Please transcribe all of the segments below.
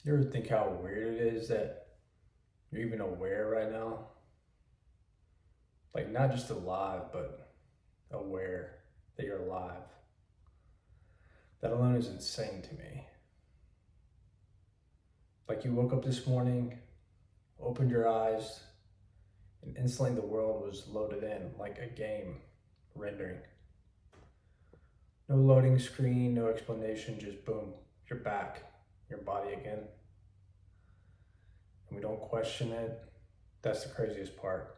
You ever think how weird it is that you're even aware right now? Like, not just alive, but aware that you're alive. That alone is insane to me. Like, you woke up this morning, opened your eyes, and instantly the world was loaded in like a game rendering. No loading screen, no explanation, just boom, you're back, your body again. And we don't question it. That's the craziest part.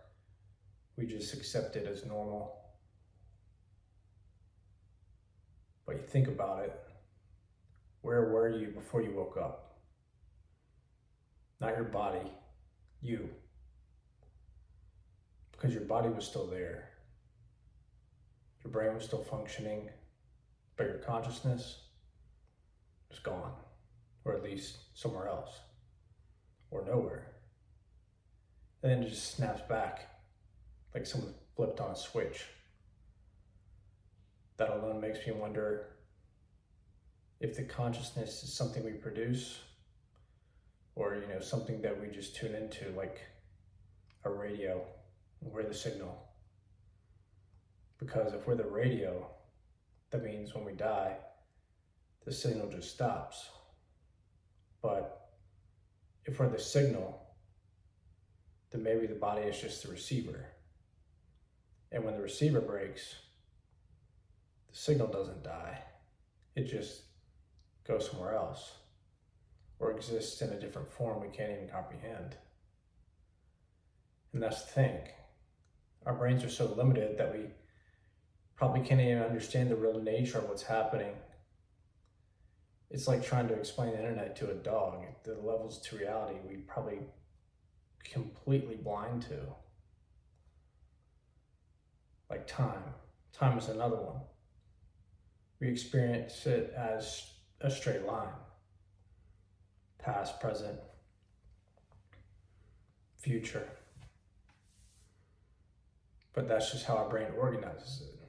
We just accept it as normal. But you think about it, where were you before you woke up? Not your body, you. Because your body was still there. Your brain was still functioning, but your consciousness was gone, or at least somewhere else, or nowhere. And then it just snaps back like someone flipped on a switch. That alone makes me wonder if the consciousness is something we produce, or something that we just tune into, like a radio. We're the signal. Because if we're the radio, that means when we die, the signal just stops. But if we're the signal, then maybe the body is just the receiver. And when the receiver breaks, the signal doesn't die. It just goes somewhere else, or exists in a different form we can't even comprehend. And that's the thing. Our brains are so limited that we probably can't even understand the real nature of what's happening. It's like trying to explain the internet to a dog. The levels to reality we probably completely blind to. Like time. Time is another one. We experience it as a straight line. Past, present, future. But that's just how our brain organizes it.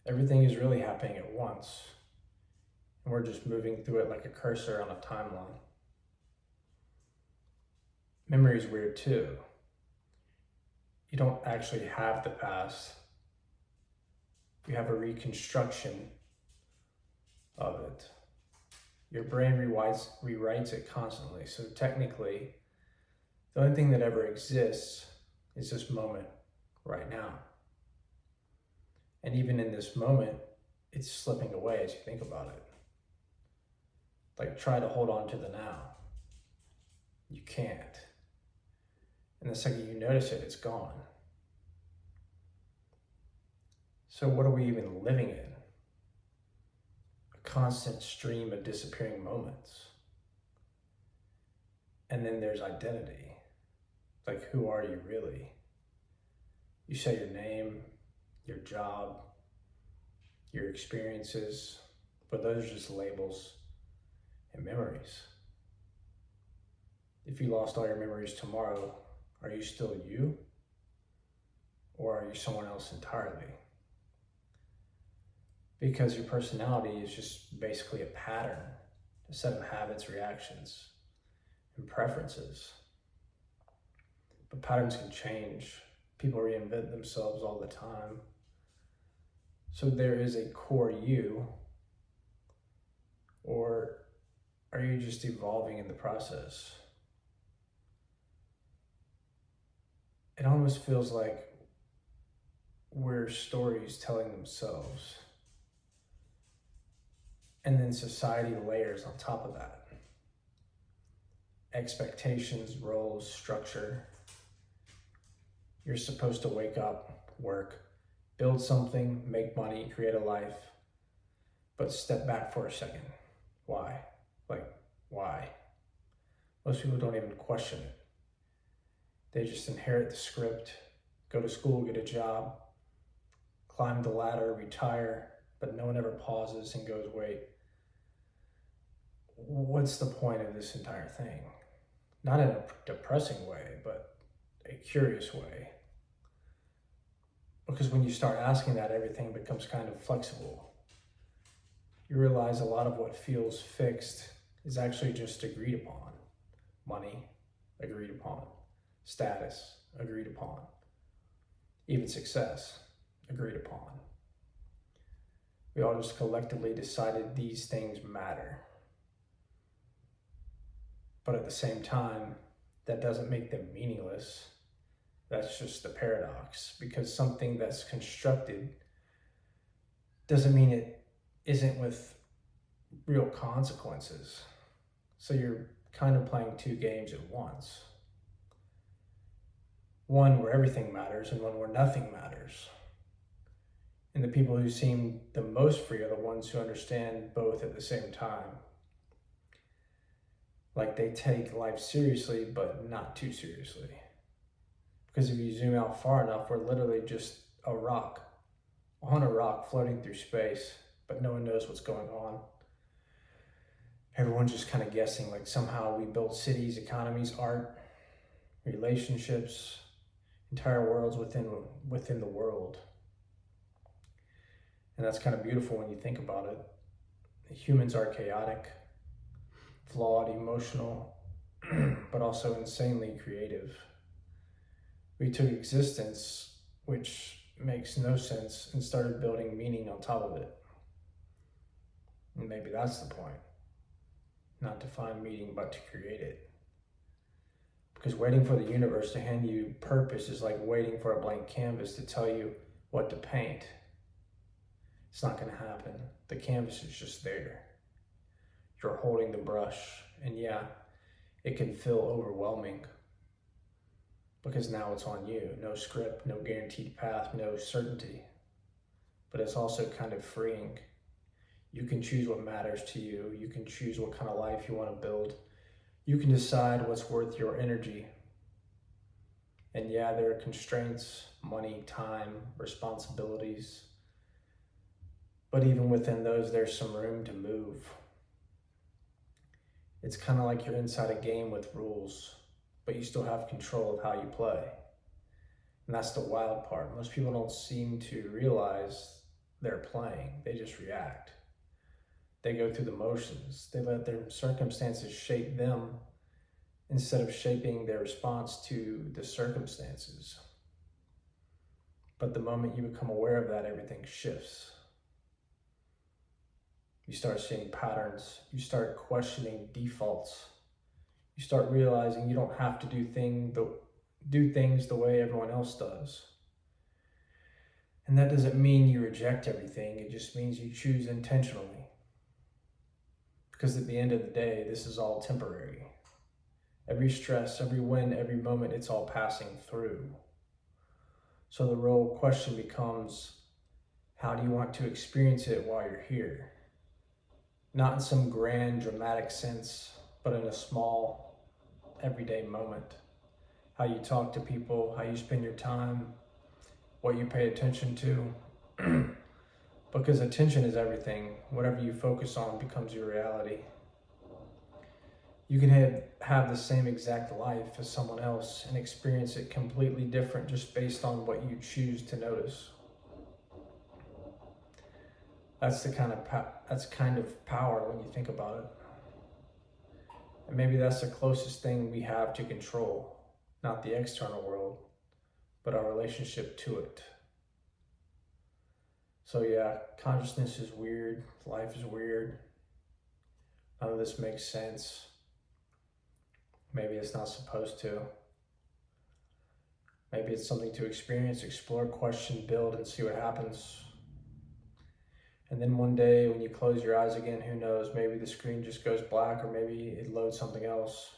Everything is really happening at once, and we're just moving through it like a cursor on a timeline. Memory is weird too. You don't actually have the past. You have a reconstruction of it. Your brain rewrites it constantly. So technically, the only thing that ever exists is this moment right now. And even in this moment, it's slipping away as you think about it. Like, try to hold on to the now. You can't. And the second you notice it, it's gone. So what are we even living in? A constant stream of disappearing moments. And then there's identity. Like, who are you really? You say your name, your job, your experiences, but those are just labels and memories. If you lost all your memories tomorrow, are you still you? Or are you someone else entirely? Because your personality is just basically a pattern, a set of habits, reactions, and preferences. But patterns can change. People reinvent themselves all the time. So there is a core you, or are you just evolving in the process? It almost feels like we're stories telling themselves. And then society layers on top of that. Expectations, roles, structure. You're supposed to wake up, work, build something, make money, create a life, but step back for a second. Why? Why? Most people don't even question it. They just inherit the script, go to school, get a job, climb the ladder, retire, but no one ever pauses and goes, wait, what's the point of this entire thing? Not in a depressing way, but a curious way. Because when you start asking that, everything becomes kind of flexible. You realize a lot of what feels fixed is actually just agreed upon. Money, agreed upon. Status, agreed upon. Even success, agreed upon. We all just collectively decided these things matter. But at the same time, that doesn't make them meaningless. That's just the paradox, because something that's constructed doesn't mean it isn't with real consequences. So you're kind of playing two games at once. One where everything matters and one where nothing matters. And the people who seem the most free are the ones who understand both at the same time. Like they take life seriously, but not too seriously. Because if you zoom out far enough, we're literally just a rock, on a rock floating through space, but no one knows what's going on. Everyone's just kind of guessing, like somehow we built cities, economies, art, relationships, entire worlds within the world. And that's kind of beautiful when you think about it. Humans are chaotic, flawed, emotional, but also insanely creative. We took existence, which makes no sense, and started building meaning on top of it. And maybe that's the point. Not to find meaning, but to create it. Because waiting for the universe to hand you purpose is like waiting for a blank canvas to tell you what to paint. It's not going to happen. The canvas is just there. You're holding the brush, and yeah, it can feel overwhelming because now it's on you. No script, no guaranteed path, no certainty. But it's also kind of freeing. You can choose what matters to you. You can choose what kind of life you want to build. You can decide what's worth your energy. And yeah, there are constraints, money, time, responsibilities. But even within those, there's some room to move. It's kind of like you're inside a game with rules, but you still have control of how you play. And that's the wild part. Most people don't seem to realize they're playing. They just react. They go through the motions. They let their circumstances shape them instead of shaping their response to the circumstances. But the moment you become aware of that, everything shifts. You start seeing patterns. You start questioning defaults. You start realizing you don't have to do things the way everyone else does. And that doesn't mean you reject everything. It just means you choose intentionally. Because at the end of the day, this is all temporary. Every stress, every win, every moment, it's all passing through. So the real question becomes, how do you want to experience it while you're here? Not in some grand, dramatic sense, but in a small, everyday moment. How you talk to people, how you spend your time, what you pay attention to. Because attention is everything. Whatever you focus on becomes your reality. You can have the same exact life as someone else and experience it completely different just based on what you choose to notice. That's kind of power when you think about it. And maybe that's the closest thing we have to control, not the external world, but our relationship to it. So yeah, consciousness is weird, life is weird. None of this makes sense. Maybe it's not supposed to. Maybe it's something to experience, explore, question, build, and see what happens. And then one day when you close your eyes again, who knows, maybe the screen just goes black or maybe it loads something else.